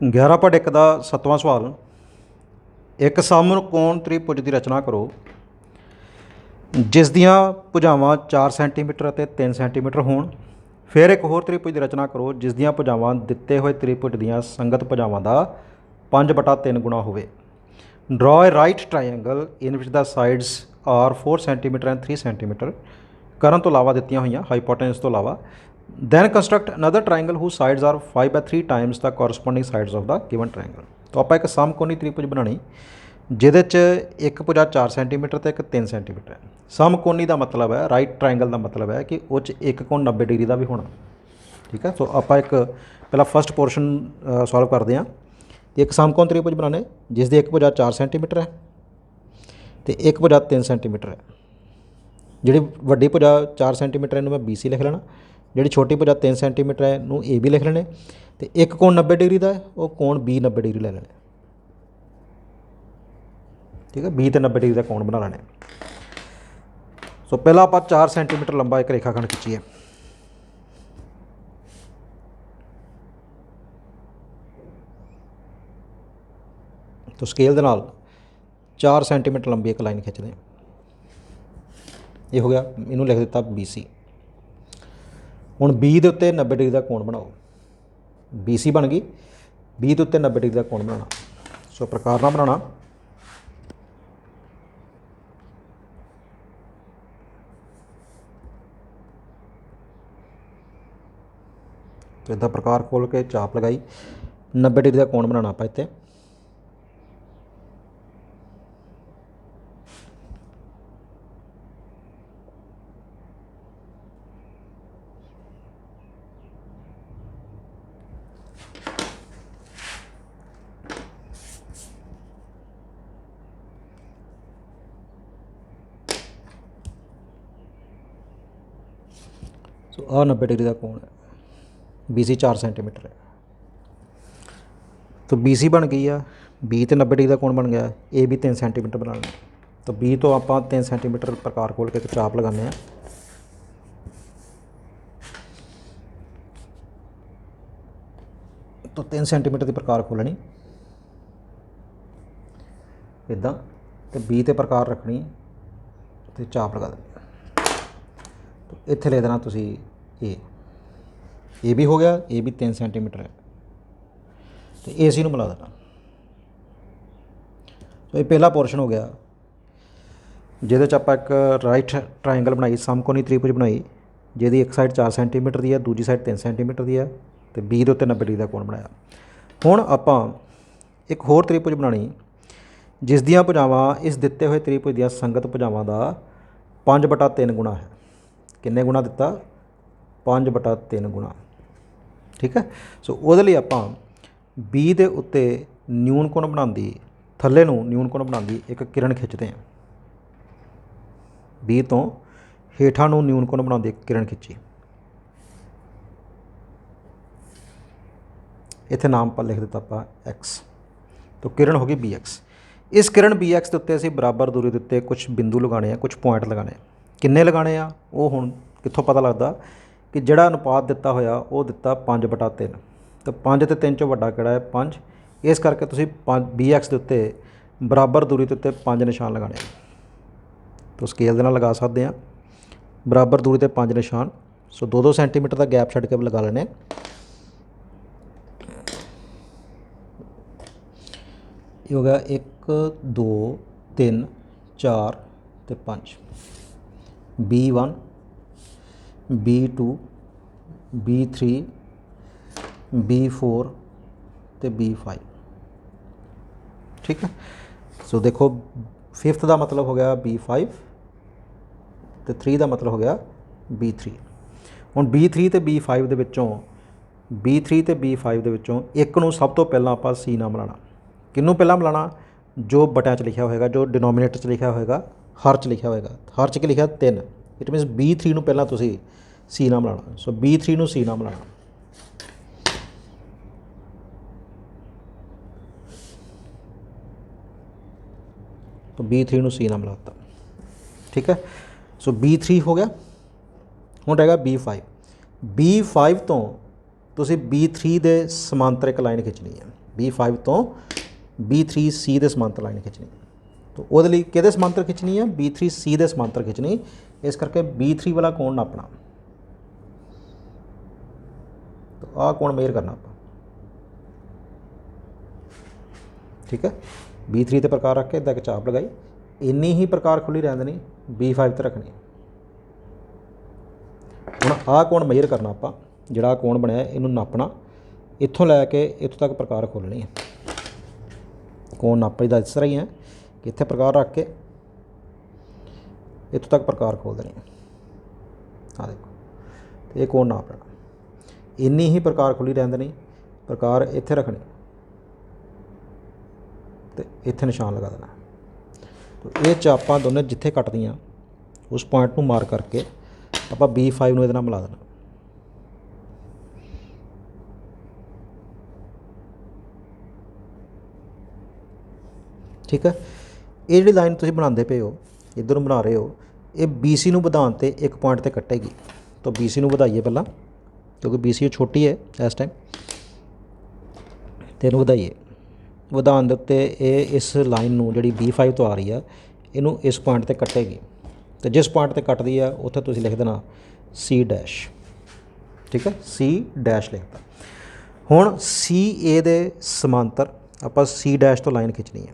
11.1 का 7वां सवाल। एक समकोण त्रिभुज की रचना करो जिस दियाँ भुजावां 4 सेंटीमीटर ਅਤੇ 3 सेंटीमीटर होण। फिर एक होर त्रिभुज की रचना करो जिस दियाँ भुजावां दिते हुए त्रिभुज दियाँ संगत भुजावां का 5/3 गुणा होवे। Draw a right triangle in which the sides are 4 centimetre and 3 centimetre ਕਰਨ ਤੋਂ ਇਲਾਵਾ ਦਿੱਤੀਆਂ ਹੋਈਆਂ ਹਾਈਪੋਟੈਨਸ ਤੋਂ ਇਲਾਵਾ। Then construct another triangle whose sides are 5/3 times the corresponding sides of the given triangle. ਤਾਂ ਆਪਾਂ ਇੱਕ ਸਮਕੋਣੀ ਤ੍ਰਿਭੁਜ ਬਣਾਉਣੀ ਜਿਹਦੇ 'ਚ ਇੱਕ ਭੁਜਾ 4 ਸੈਂਟੀਮੀਟਰ ਅਤੇ ਇੱਕ 3 ਸੈਂਟੀਮੀਟਰ ਹੈ। ਸਮਕੋਣੀ ਦਾ ਮਤਲਬ ਹੈ, ਰਾਈਟ ਟਰਾਇੰਗਲ ਦਾ ਮਤਲਬ ਹੈ ਕਿ ਉਹ 'ਚ ਇੱਕ ਕੋਣ 90 ਡਿਗਰੀ ਦਾ ਵੀ ਹੋਣਾ। ਠੀਕ ਹੈ, ਸੋ ਆਪਾਂ ਇੱਕ ਪਹਿਲਾਂ ਫਸਟ ਪੋਰਸ਼ਨ ਸੋਲਵ ਕਰਦੇ ਹਾਂ। ਇੱਕ ਸਮਕੋਣ ਤ੍ਰਿਭੁਜ ਬਣਾਉਣੇ ਜਿਸ ਦੀ ਇੱਕ ਭੁਜਾ 4 ਸੈਂਟੀਮੀਟਰ ਹੈ ਅਤੇ ਇੱਕ ਭੁਜਾ 3 ਸੈਂਟੀਮੀਟਰ ਹੈ। ਜਿਹੜੀ ਵੱਡੀ ਭੁਜਾ 4 ਸੈਂਟੀਮੀਟਰ ਇਹਨੂੰ ਮੈਂ BC ਲਿਖ ਲੈਣਾ, ਜਿਹੜੀ ਛੋਟੀ ਭੁਜਾ 3 ਸੈਂਟੀਮੀਟਰ ਹੈ ਇਹਨੂੰ AB ਲਿਖ ਲੈਣੇ, ਅਤੇ ਇੱਕ ਕੋਣ 90 ਡਿਗਰੀ ਦਾ ਹੈ ਉਹ ਕੋਣ B 90 ਡਿਗਰੀ ਲੈ ਲੈਣੇ। ਠੀਕ ਹੈ, B ਅਤੇ 90 ਡਿਗਰੀ ਦਾ ਕੋਣ ਬਣਾ ਲੈਣੇ। ਸੋ ਪਹਿਲਾਂ ਆਪਾਂ 4 ਸੈਂਟੀਮੀਟਰ ਲੰਬਾ ਇੱਕ ਰੇਖਾਖੰਡ ਖਿੱਚੀਏ। ਤੋ ਸਕੇਲ ਦੇ ਨਾਲ 4 ਸੈਂਟੀਮੀਟਰ ਲੰਬੀ ਇੱਕ ਲਾਈਨ ਖਿੱਚਦੇ ਹਾਂ। ਇਹ ਹੋ ਗਿਆ, ਇਹਨੂੰ ਲਿਖ ਦਿੱਤਾ BC। ਹੁਣ B ਦੇ ਉੱਤੇ 90 ਡਿਗਰੀ ਦਾ ਕੋਣ ਬਣਾਓ। BC ਬਣ ਗਈ, B ਦੇ ਉੱਤੇ 90 ਡਿਗਰੀ ਦਾ ਕੋਣ ਬਣਾਉਣਾ। ਸੋ ਪ੍ਰਕਾਰ ਨਾਲ ਬਣਾਉਣਾ। तो इदा प्रकार खोल के चाप लगाई, 90 डिग्री का कोण बनाना आप इतने। सो आ 90 डिग्री का कोण है, BC 4 सेंटीमीटर है। तो BC बन गई है, B तो 90 डिग्री का कोण बन गया, AB 3 सेंटीमीटर बना लेना। तो B तो आप 3 सेंटीमीटर प्रकार खोल के चाप लगाने। तो 3 सेंटीमीटर की प्रकार खोलनी इदा, तो B ते प्रकार रखनी तो चाप लगा देनी। तो इत्थे ले देना तुसी ए भी हो गया, ए भी 3 सेंटीमीटर है, तो AC नूं मिला देना। तो ये पहला पोर्शन हो गया जिहदे च आपां एक राइट ट्रायंगल बनाई, समकोणी त्रिभुज बनाई जिहदी एक साइड 4 सेंटीमीटर की है, दूजी साइड 3 सेंटीमीटर की है, तो B दे उत्ते 90 डिग्री का कोण बनाया। हुण आपां एक होर त्रिभुज बनानी जिस दियां भुजावां इस दिते हुए त्रिभुज दियां संगत भुजावां का 5/3 गुणा है। किन्ने गुणा दिता? 5/3 गुणा। ठीक है, सो ਉਹਦੇ ਲਈ ਆਪਾਂ B ਦੇ ਉੱਤੇ ਨਿਊਨ ਕੋਣ ਬਣਾਉਂਦੀ, ਥੱਲੇ ਨੂੰ ਨਿਊਨ ਕੋਣ ਬਣਾਉਂਦੀ ਇੱਕ ਕਿਰਨ ਖਿੱਚਦੇ ਹਾਂ। B ਤੋਂ ਹੇਠਾਂ ਨੂੰ ਨਿਊਨ ਕੋਣ ਬਣਾਉਂਦੀ ਇੱਕ ਕਿਰਨ ਖਿੱਚੀ। ਇੱਥੇ ਨਾਮ ਆਪਾਂ ਲਿਖ ਦਿੱਤਾ ਆਪਾਂ X। तो किरण होगी BX। इस किरण BX के उत्ते असीं बराबर दूरी के उत्ते कुछ बिंदु लगाने हैं, कुछ पॉइंट लगाने। किन्ने लगाने आ वो हुण कित्थों पता लगदा कि जिहड़ा अनुपात दिता होया वो दिता 5/3। तो 5 ते 3 चों वड्डा किहड़ा है? 5। इस करके तुसीं BX के उत्ते बराबर दूरी के उत्ते 5 निशान लगाने। तो स्केल दे नाल लगा सकते हैं बराबर दूरी ते 5 निशान। सो 2-2 सेंटीमीटर का गैप छड्ड के लगा लेने। ये हो गया 1 2 3 4 ते 5। B1 B2 B3 B4 ते B5। ठीक है, सो देखो 5th का मतलब हो गया B5 तो 3 का मतलब हो गया B3। हुण B3 ते B5 दे विचों B3 ते B5 दे विचों एक नूं सब तो पहलां आपां C नाल मिलाना। किनू पहला मिलाना? जो बटिया च लिखा होएगा, जो डिनोमीनेटर च लिखा होएगा, हर च लिखा होएगा। हर च लिखा 3, इट मीनस B3 नूं पहला तुसी C नाल मिलाना। सो B3 नूं C नाल मिलाना। तो B3 नूं C नाल मिलाता। ठीक है, सो B3 हो गया। हुण रहेगा B5। B5 तो तुसी B3 दे समांतर एक लाइन खिंचनी है। B5 ਤੋਂ B3C ਦੇ ਸਮਾਂਤਰ ਲਾਈਨ ਖਿੱਚਣੀ। ਤਾਂ ਉਹਦੇ ਲਈ ਕਿਹਦੇ ਸਮਾਂਤਰ ਖਿੱਚਣੀ ਹੈ? B3C ਦੇ ਸਮਾਂਤਰ ਖਿੱਚਣੀ। ਇਸ ਕਰਕੇ B3 ਵਾਲਾ ਕੋਣ ਨਾਪਣਾ। ਤਾਂ ਆਹ ਕੋਣ ਮੇਜ਼ਰ ਕਰਨਾ ਆਪਾਂ, ਠੀਕ ਹੈ। B3 ਤੇ ਪ੍ਰਕਾਰ ਰੱਖ ਕੇ ਇੱਦਾਂ ਇੱਕ ਚਾਪ ਲਗਾਈ, ਇੰਨੀ ਹੀ ਪ੍ਰਕਾਰ ਖੁੱਲੀ ਰਹਿਣ ਦੇਣੀ, B5 ਤੇ ਰੱਖਣੀ। ਹੁਣ ਆਹ ਕੋਣ ਮੇਜ਼ਰ ਕਰਨਾ ਆਪਾਂ, ਜਿਹੜਾ ਕੋਣ ਬਣਿਆ ਇਹਨੂੰ ਨਾਪਣਾ, ਇੱਥੋਂ ਲੈ ਕੇ ਇੱਥੋਂ ਤੱਕ ਪ੍ਰਕਾਰ ਖੋਲ੍ਹਣੀ ਹੈ। ਕੋਣ ਨਾਪੇ ਦਾ ਇਸ ਤਰ੍ਹਾਂ ਹੀ ਹੈ ਕਿ ਇੱਥੇ ਪ੍ਰਕਾਰ ਰੱਖ ਕੇ ਇੱਥੋਂ ਤੱਕ ਪ੍ਰਕਾਰ ਖੋਲ੍ਹ ਦੇਣੀ। ਆਹ ਦੇਖੋ, ਤੇ ਇਹ ਕੋਣ ਨਾਪ ਲੈਣਾ, ਇੰਨੀ ਹੀ ਪ੍ਰਕਾਰ ਖੁੱਲੀ ਰਹਿਣ ਦੇਣੀ, ਪ੍ਰਕਾਰ ਇੱਥੇ ਰੱਖਣੀ ਤੇ ਇੱਥੇ ਨਿਸ਼ਾਨ ਲਗਾ ਦੇਣਾ। ਤੇ ਇਹ ਚਾਪਾਂ ਦੋਨੇ ਜਿੱਥੇ ਕੱਟਦੀਆਂ ਉਸ ਪੁਆਇੰਟ ਨੂੰ ਮਾਰ ਕਰਕੇ ਆਪਾਂ B5 ਨੂੰ ਇਹਦੇ ਨਾਲ ਮਿਲਾ ਦੇਣਾ। ਠੀਕ ਹੈ। ਇਹ ਜਿਹੜੀ ਲਾਈਨ ਤੁਸੀਂ ਬਣਾਉਂਦੇ ਪਏ ਹੋ, ਇੱਧਰ ਨੂੰ ਬਣਾ ਰਹੇ ਹੋ, ਇਹ BC ਨੂੰ ਵਧਾਉਣ 'ਤੇ ਇੱਕ ਪੁਆਇੰਟ 'ਤੇ ਕੱਟੇਗੀ। ਤਾਂ BC ਨੂੰ ਵਧਾਈਏ ਪਹਿਲਾਂ, ਕਿਉਂਕਿ BC ਛੋਟੀ ਹੈ ਇਸ ਟਾਈਮ, ਤੇ ਇਹਨੂੰ ਵਧਾਈਏ। ਵਧਾਉਣ ਦੇ ਉੱਤੇ ਇਹ ਇਸ ਲਾਈਨ ਨੂੰ ਜਿਹੜੀ B5 ਤੋਂ ਆ ਰਹੀ ਆ, ਇਹਨੂੰ ਇਸ ਪੁਆਇੰਟ 'ਤੇ ਕੱਟੇਗੀ। ਤੇ ਜਿਸ ਪੁਆਇੰਟ 'ਤੇ ਕੱਟਦੀ ਆ ਉੱਥੇ ਤੁਸੀਂ ਲਿਖ ਦੇਣਾ C'। ਠੀਕ ਹੈ, C' ਲਿਖਤਾ। ਹੁਣ CA ਦੇ ਸਮਾਂਤਰ ਆਪਾਂ C' ਤੋਂ ਲਾਈਨ ਖਿੱਚਣੀ ਹੈ।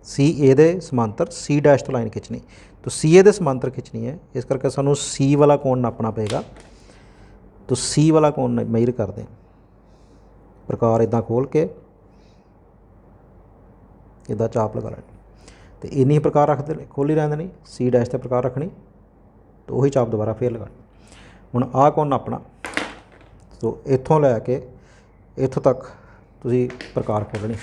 CA ਦੇ ਸਮਾਂਤਰ C' ਤੋਂ ਲਾਈਨ ਖਿੱਚਣੀ। ਤਾਂ CA ਦੇ ਸਮਾਂਤਰ ਖਿੱਚਣੀ ਹੈ, ਇਸ ਕਰਕੇ ਸਾਨੂੰ C ਵਾਲਾ ਕੋਣ ਨਾਪਣਾ ਪਏਗਾ। ਤਾਂ C ਵਾਲਾ ਕੋਣ ਮੇਜ਼ਰ ਕਰਦੇ ਹਾਂ। ਪ੍ਰਕਾਰ ਇੱਦਾਂ ਖੋਲ੍ਹ ਕੇ ਇੱਦਾਂ ਚਾਪ ਲਗਾ ਲੈਣੀ, ਅਤੇ ਇੰਨੀ ਪ੍ਰਕਾਰ ਰੱਖਦੇ ਖੋਲ੍ਹੀ ਰਹਿਣ ਦੇਣੀ, C' 'ਤੇ ਪ੍ਰਕਾਰ ਰੱਖਣੀ, ਤਾਂ ਉਹੀ ਚਾਪ ਦੁਬਾਰਾ ਫੇਰ ਲਗਾਣੀ। ਹੁਣ ਆਹ ਕੋਣ ਨਾਪਣਾ, ਸੋ ਇੱਥੋਂ ਲੈ ਕੇ ਇੱਥੋਂ ਤੱਕ ਤੁਸੀਂ ਪ੍ਰਕਾਰ ਖੋਲ੍ਹਣੀ।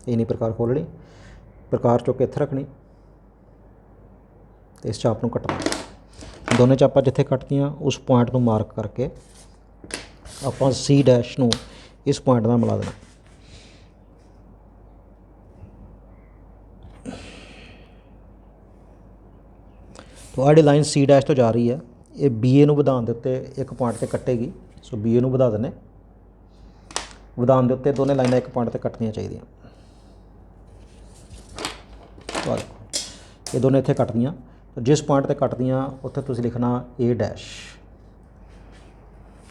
ਇੰਨੀ ਪ੍ਰਕਾਰ ਖੋਲ੍ਹਣੀ, ਪ੍ਰਕਾਰ ਚੁੱਕ ਕੇ ਇੱਥੇ ਰੱਖਣੀ, ਅਤੇ ਇਸ ਚਾਪ ਨੂੰ ਕੱਟਣਾ। ਦੋਨੇ ਚਾਪਾਂ ਜਿੱਥੇ ਕੱਟਦੀਆਂ ਉਸ ਪੁਆਇੰਟ ਨੂੰ ਮਾਰਕ ਕਰਕੇ ਆਪਾਂ C' ਨੂੰ ਇਸ ਪੁਆਇੰਟ ਨਾਲ ਮਿਲਾ ਦੇਣਾ। ਤੁਹਾਡੀ ਲਾਈਨ C' ਤੋਂ ਜਾ ਰਹੀ ਹੈ, ਇਹ BA ਨੂੰ ਵਧਾਉਣ ਦੇ ਉੱਤੇ ਇੱਕ ਪੁਆਇੰਟ 'ਤੇ ਕੱਟੇਗੀ। ਸੋ BA ਨੂੰ ਵਧਾ ਦਿੰਦੇ। ਵਧਾਉਣ ਦੇ ਉੱਤੇ ਦੋਨੇ ਲਾਈਨਾਂ ਇੱਕ ਪੁਆਇੰਟ 'ਤੇ ਕੱਟਣੀਆਂ ਚਾਹੀਦੀਆਂ। ਇਹ ਦੋਨੇ ਇੱਥੇ ਕੱਟਦੀਆਂ, ਜਿਸ ਪੁਆਇੰਟ 'ਤੇ ਕੱਟਦੀਆਂ ਉੱਥੇ ਤੁਸੀਂ ਲਿਖਣਾ A'।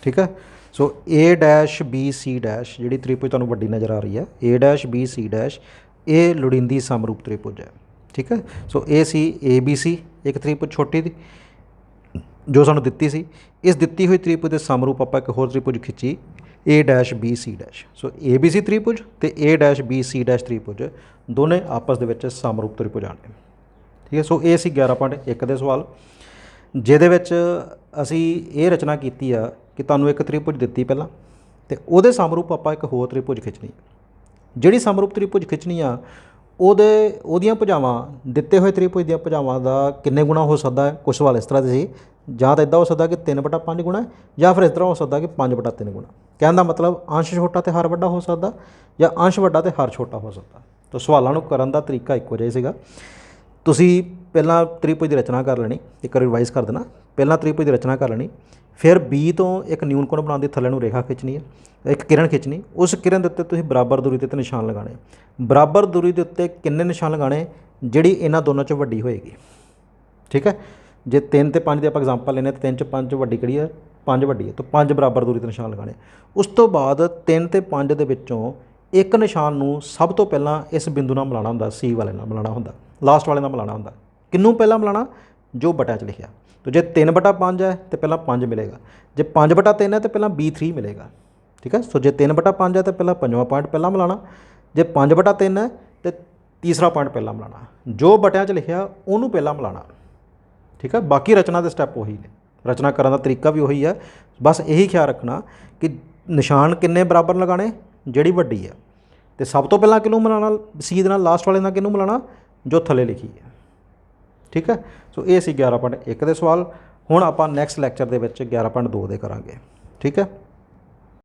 ਠੀਕ ਹੈ। ਸੋ A', ਜਿਹੜੀ ਤ੍ਰਿਭੁਜ ਤੁਹਾਨੂੰ ਵੱਡੀ ਨਜ਼ਰ ਆ ਰਹੀ ਹੈ, A', ਇਹ ਲੋੜੀਂਦੀ ਸਮਰੂਪ ਤ੍ਰਿਭੁਜ ਹੈ। ਠੀਕ ਹੈ। ਸੋ ਇਹ ਸੀ ABC, ਇੱਕ ਤ੍ਰਿਭੁਜ ਛੋਟੀ ਦੀ ਜੋ ਸਾਨੂੰ ਦਿੱਤੀ ਸੀ। ਇਸ ਦਿੱਤੀ ਹੋਈ ਤ੍ਰਿਭੁਜ ਦੇ ਸਮਰੂਪ ਆਪਾਂ ਇੱਕ ਹੋਰ ਤ੍ਰਿਭੁਜ ਖਿੱਚੀ, A', ਸੋ ABC ਤ੍ਰਿਭੁਜ ਅਤੇ A', ਤ੍ਰਿਭੁਜ ਦੋਨੇ ਆਪਸ ਦੇ ਵਿੱਚ ਸਮਰੂਪ ਤ੍ਰਿਭੁਜ ਹਨ। ਠੀਕ ਹੈ। ਸੋ ਇਹ ਸੀ 11.1 ਦੇ ਸਵਾਲ, ਜਿਹਦੇ ਵਿੱਚ ਅਸੀਂ ਇਹ ਰਚਨਾ ਕੀਤੀ ਆ ਕਿ ਤੁਹਾਨੂੰ ਇੱਕ ਤ੍ਰਿਭੁਜ ਦਿੱਤੀ ਪਹਿਲਾਂ, ਅਤੇ ਉਹਦੇ ਸਮਰੂਪ ਆਪਾਂ ਇੱਕ ਹੋਰ ਤ੍ਰਿਭੁਜ ਖਿੱਚਣੀ। ਜਿਹੜੀ ਸਮਰੂਪ ਤ੍ਰਿਭੁਜ ਖਿੱਚਣੀ ਆ ਉਹਦੀਆਂ ਭੁਜਾਵਾਂ ਦਿੱਤੇ ਹੋਏ ਤ੍ਰਿਭੁਜ ਦੀਆਂ ਭੁਜਾਵਾਂ ਦਾ ਕਿੰਨੇ ਗੁਣਾ ਹੋ ਸਕਦਾ ਹੈ। ਕੁਛ ਸਵਾਲ ਇਸ ਤਰ੍ਹਾਂ ਦੇ ਸੀ, ਜਾਂ ਤਾਂ ਇੱਦਾਂ ਹੋ ਸਕਦਾ ਕਿ 3/5 ਗੁਣਾ, ਜਾਂ ਫਿਰ ਇਸ ਤਰ੍ਹਾਂ ਹੋ ਸਕਦਾ ਕਿ 5/3 ਗੁਣਾ। ਕਹਿਣ ਦਾ ਮਤਲਬ ਅੰਸ਼ ਛੋਟਾ ਅਤੇ ਹਰ ਵੱਡਾ ਹੋ ਸਕਦਾ, ਜਾਂ ਅੰਸ਼ ਵੱਡਾ ਅਤੇ ਹਰ ਛੋਟਾ ਹੋ ਸਕਦਾ। ਤਾਂ ਸਵਾਲਾਂ ਨੂੰ ਕਰਨ ਦਾ ਤਰੀਕਾ ਇੱਕੋ ਜਿਹਾ ਸੀਗਾ। ਤੁਸੀਂ ਪਹਿਲਾਂ ਤ੍ਰਿਭੁਜ ਦੀ ਰਚਨਾ ਕਰ ਲੈਣੀ, ਇੱਕ ਵਾਰ ਰਿਵਾਈਜ਼ ਕਰ ਦੇਣਾ। ਪਹਿਲਾਂ ਤ੍ਰਿਭੁਜ ਦੀ ਰਚਨਾ ਕਰ ਲੈਣੀ, ਫਿਰ B ਤੋਂ ਇੱਕ ਨਿਊਨ ਕੋਣ ਬਣਾਉਣ ਦੀ ਥੱਲੇ ਨੂੰ ਰੇਖਾ ਖਿੱਚਣੀ ਹੈ, ਇੱਕ ਕਿਰਨ ਖਿੱਚਣੀ। ਉਸ ਕਿਰਨ ਦੇ ਉੱਤੇ ਤੁਸੀਂ ਬਰਾਬਰ ਦੂਰੀ 'ਤੇ ਨਿਸ਼ਾਨ ਲਗਾਉਣੇ। ਬਰਾਬਰ ਦੂਰੀ ਦੇ ਉੱਤੇ ਕਿੰਨੇ ਨਿਸ਼ਾਨ ਲਗਾਉਣੇ? ਜਿਹੜੀ ਇਹਨਾਂ ਦੋਨਾਂ 'ਚੋਂ ਵੱਡੀ ਹੋਏਗੀ। ਠੀਕ ਹੈ। ਜੇ 3 ਅਤੇ 5 ਦੀ ਆਪਾਂ ਐਗਜ਼ਾਮਪਲ ਲੈਂਦੇ ਹਾਂ, 3 'ਚ 5 ਵੱਡੀ ਕਿਹੜੀ ਹੈ? 5 ਵੱਡੀ ਹੈ। ਤਾਂ 5 ਬਰਾਬਰ ਦੂਰੀ 'ਤੇ ਨਿਸ਼ਾਨ ਲਗਾਉਣੇ। ਉਸ ਤੋਂ ਬਾਅਦ 3 ਅਤੇ 5 ਦੇ ਵਿੱਚੋਂ ਇੱਕ ਨਿਸ਼ਾਨ ਨੂੰ ਸਭ ਤੋਂ ਪਹਿਲਾਂ ਇਸ ਬਿੰਦੂ ਨਾਲ ਮਿਲਾਉਣਾ ਹੁੰਦਾ, C ਵਾਲੇ ਨਾਲ ਮਿਲਾਉਣਾ ਹੁੰਦਾ, ਲਾਸਟ ਵਾਲੇ ਨਾਲ ਮਿਲਾਉਣਾ ਹੁੰਦਾ। ਕਿਹਨੂੰ ਪਹਿਲਾਂ ਮਿਲਾਉਣਾ? ਜੋ ਬਟਿਆਂ 'ਚ ਲਿਖਿਆ। ਤਾਂ ਜੇ 3/5 ਹੈ ਤਾਂ ਪਹਿਲਾਂ 5 ਮਿਲੇਗਾ, ਜੇ 5/3 ਹੈ ਤਾਂ ਪਹਿਲਾਂ B3 ਮਿਲੇਗਾ। ਠੀਕ ਹੈ। ਸੋ ਜੇ 3/5 ਹੈ ਤਾਂ ਪਹਿਲਾਂ ਪੰਜਵਾਂ ਪੁਆਇੰਟ ਪਹਿਲਾਂ ਮਿਲਾਉਣਾ, ਜੇ 5/3 ਹੈ ਤਾਂ ਤੀਸਰਾ ਪੁਆਇੰਟ ਪਹਿਲਾਂ ਮਿਲਾਉਣਾ। ਜੋ ਬਟਿਆਂ 'ਚ ਲਿਖਿਆ ਉਹਨੂੰ ਪਹਿਲਾਂ ਮਿਲਾਉਣਾ। ਠੀਕ ਹੈ। ਬਾਕੀ ਰਚਨਾ ਦੇ ਸਟੈਪ ਉਹੀ ਨੇ, ਰਚਨਾ ਕਰਨ ਦਾ ਤਰੀਕਾ ਵੀ ਉਹੀ ਹੈ। ਬਸ ਇਹੀ ਖਿਆਲ ਰੱਖਣਾ ਕਿ ਨਿਸ਼ਾਨ ਕਿੰਨੇ ਬਰਾਬਰ ਲਗਾਉਣੇ, ਜਿਹੜੀ ਵੱਡੀ ਹੈ, ਅਤੇ ਸਭ ਤੋਂ ਪਹਿਲਾਂ ਕਿਹਨੂੰ ਮਿਲਾਉਣਾ C ਦੇ ਨਾਲ, ਲਾਸਟ ਵਾਲੇ ਨਾਲ ਕਿਹਨੂੰ ਮਿਲਾਉਣਾ, ਜੋ ਥੱਲੇ ਲਿਖੀ ਹੈ। ਠੀਕ ਹੈ। ਸੋ ਇਹ ਸੀ 11.1 ਦੇ ਸਵਾਲ। ਹੁਣ ਆਪਾਂ ਨੈਕਸਟ ਲੈਕਚਰ ਦੇ ਵਿੱਚ 11.2 ਦੇ ਕਰਾਂਗੇ। ਠੀਕ ਹੈ।